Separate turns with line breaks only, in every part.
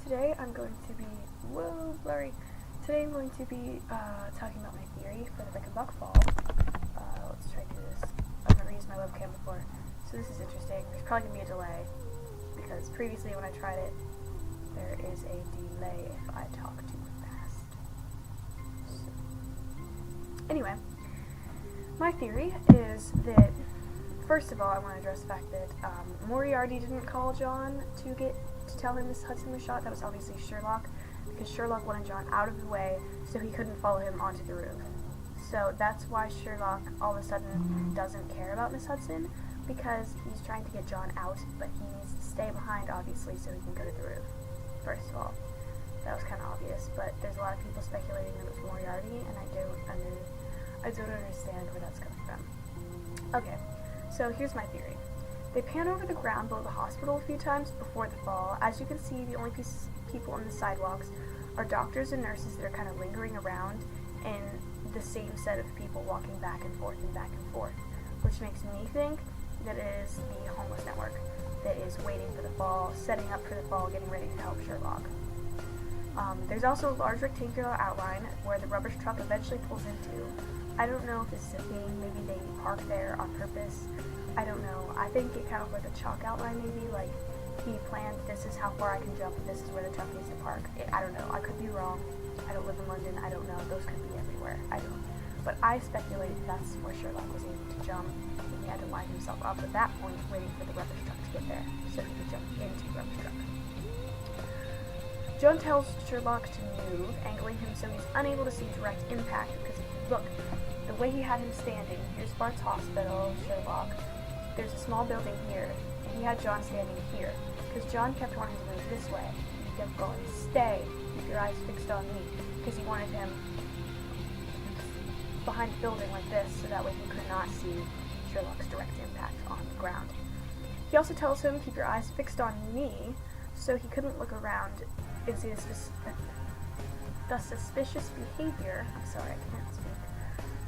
today I'm going to be, Today I'm going to be talking about my theory for the Richenbach fall. Let's try to do this. I've never used my webcam before, so this is interesting. There's probably going to be a delay, because previously when I tried it, there is a delay if I talk too fast. So, anyway, my theory is that, first of all, I want to address the fact that Moriarty didn't call John to tell him Miss Hudson was shot. That was obviously Sherlock, because Sherlock wanted John out of the way so he couldn't follow him onto the roof. So that's why Sherlock all of a sudden doesn't care about Miss Hudson, because he's trying to get John out, but he needs to stay behind, obviously, so he can go to the roof. First of all, that was kind of obvious, but there's a lot of people speculating that it was Moriarty, and I don't understand where that's coming from. Okay, so here's my theory. They pan over the ground below the hospital a few times before the fall. As you can see, the only people on the sidewalks are doctors and nurses that are kind of lingering around, and the same set of people walking back and forth, which makes me think that it is the homeless network that is waiting for the fall, setting up for the fall, getting ready to help Sherlock. There's also a large rectangular outline where the rubbish truck eventually pulls into. I don't know if this is a thing, maybe they park there on purpose. I don't know. I think it kind of like a chalk outline, maybe, like he planned, this is how far I can jump, and this is where the truck needs to park. I don't know. I could be wrong. I don't live in London. I don't know. Those could be everywhere. I don't. But I speculate that's where Sherlock was able to jump, and he had to line himself up at that point, waiting for the rubbish truck to get there, so he could jump into the rubbish truck. John tells Sherlock to move, angling him so he's unable to see direct impact, because if you look, the way he had him standing, here's Bart's Hospital, Sherlock, there's a small building here, and he had John standing here, because John kept wanting to move this way. He kept going, stay, keep your eyes fixed on me, because he wanted him behind the building like this, so that way he could not see Sherlock's direct impact on the ground. He also tells him, keep your eyes fixed on me, so he couldn't look around and see the suspicious behavior. I'm sorry, I can't speak.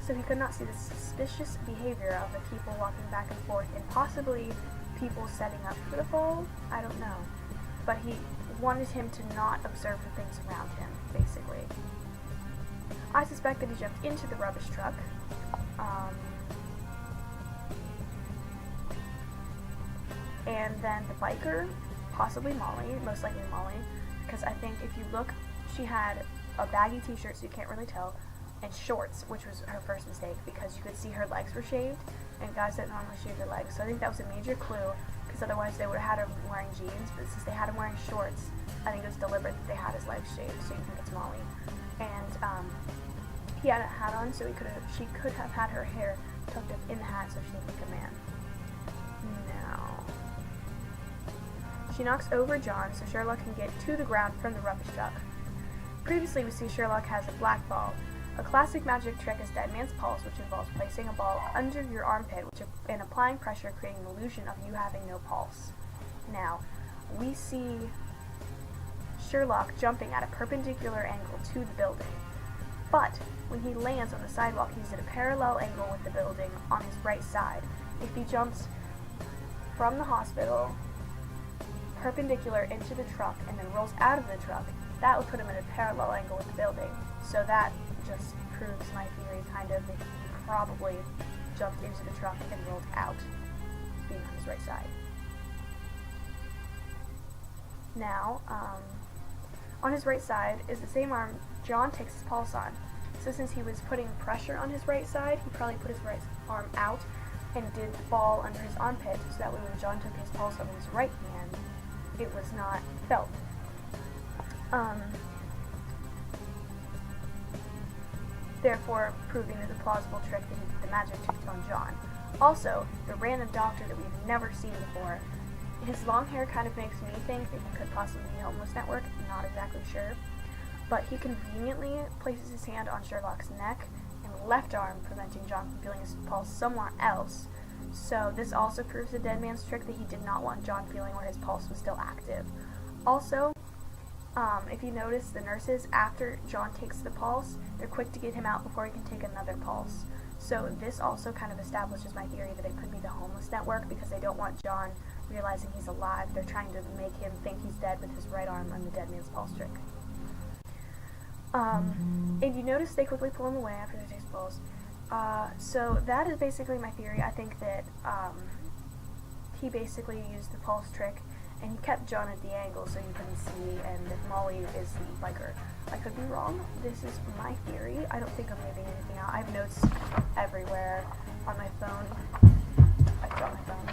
So he could not see the suspicious behavior of the people walking back and forth, and possibly people setting up for the fall. I don't know. But he wanted him to not observe the things around him, basically. I suspect that he jumped into the rubbish truck. And then the biker, possibly Molly, most likely Molly, because I think if you look, she had a baggy t-shirt, so you can't really tell, and shorts, which was her first mistake, because you could see her legs were shaved, and guys don't normally shave their legs, so I think that was a major clue, because otherwise they would have had him wearing jeans, but since they had him wearing shorts, I think it was deliberate that they had his legs shaved, so you think it's Molly. And he had a hat on, so she could have had her hair tucked up in the hat, so she didn't look a man. Now, she knocks over John, so Sherlock can get to the ground from the rubbish truck. Previously, we see Sherlock has a black ball. A classic magic trick is Dead Man's Pulse, which involves placing a ball under your armpit and applying pressure, creating an illusion of you having no pulse. Now, we see Sherlock jumping at a perpendicular angle to the building, but when he lands on the sidewalk, he's at a parallel angle with the building on his right side. If he jumps from the hospital perpendicular into the truck and then rolls out of the truck, that would put him at a parallel angle with the building. So that just proves my theory, kind of, that he probably jumped into the truck and rolled out, being on his right side. Now, on his right side is the same arm John takes his pulse on. So since he was putting pressure on his right side, he probably put his right arm out and did the ball under his armpit, so that way when John took his pulse on his right hand, it was not felt. Therefore, proving as a plausible trick that he did the magic trick on John. Also, the random doctor that we've never seen before, his long hair kind of makes me think that he could possibly be homeless network, not exactly sure, but he conveniently places his hand on Sherlock's neck and left arm, preventing John from feeling his pulse somewhere else. So this also proves the dead man's trick that he did not want John feeling where his pulse was still active. Also, if you notice, the nurses, after John takes the pulse, they're quick to get him out before he can take another pulse. So this also kind of establishes my theory that it could be the homeless network, because they don't want John realizing he's alive. They're trying to make him think he's dead with his right arm on the dead man's pulse trick. And you notice they quickly pull him away after they take his pulse. So that is basically my theory. I think that he basically used the pulse trick, and he kept John at the angle so you couldn't see, and that Molly is the biker. I could be wrong. This is my theory. I don't think I'm leaving anything out. I have notes everywhere on my phone. I dropped my phone.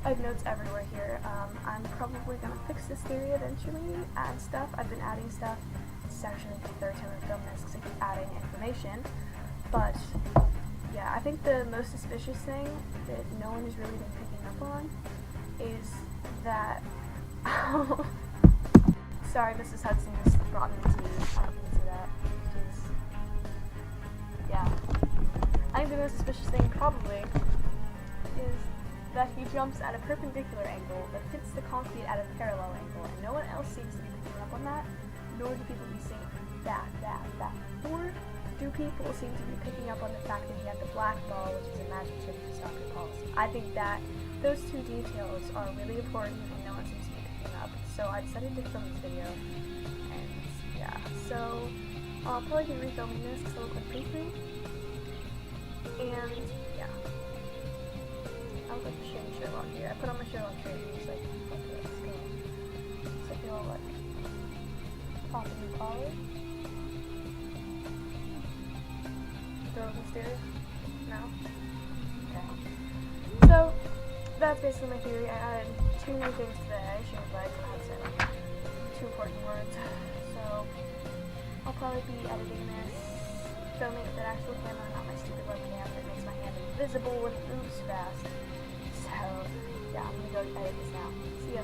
I have notes everywhere here. I'm probably going to fix this theory eventually, add stuff. I've been adding stuff. This is actually the third time I've done this because I keep adding information. But, yeah, I think the most suspicious thing that no one has really been picking up on is that... Sorry, Mrs. Hudson just brought me tea. I don't know if you can see that. Jeez. Yeah. I think the most suspicious thing probably is that he jumps at a perpendicular angle that hits the concrete at a parallel angle, and no one else seems to be picking up on that, nor do people be saying that. Nor do people seem to be picking up on the fact that he had the black ball, which is a magic trick to stop your pulse. I think that those two details are really important and no one seems to be picking up. So I decided to film this video, and yeah, so I'll probably be refilming this because I look like playthrough, and yeah, I look like a shitty Sherlock here. I put on my Sherlock shirt and just like, okay, let's go. So I feel like properly polished. Throw the stairs? No? Okay. So, that's basically my theory. I added 2 new things today. I should have like said 2 important words. So, I'll probably be editing this, filming with an actual camera, not my stupid webcam that makes my hand invisible when it moves fast. So, yeah, I'm gonna go edit this now. See ya.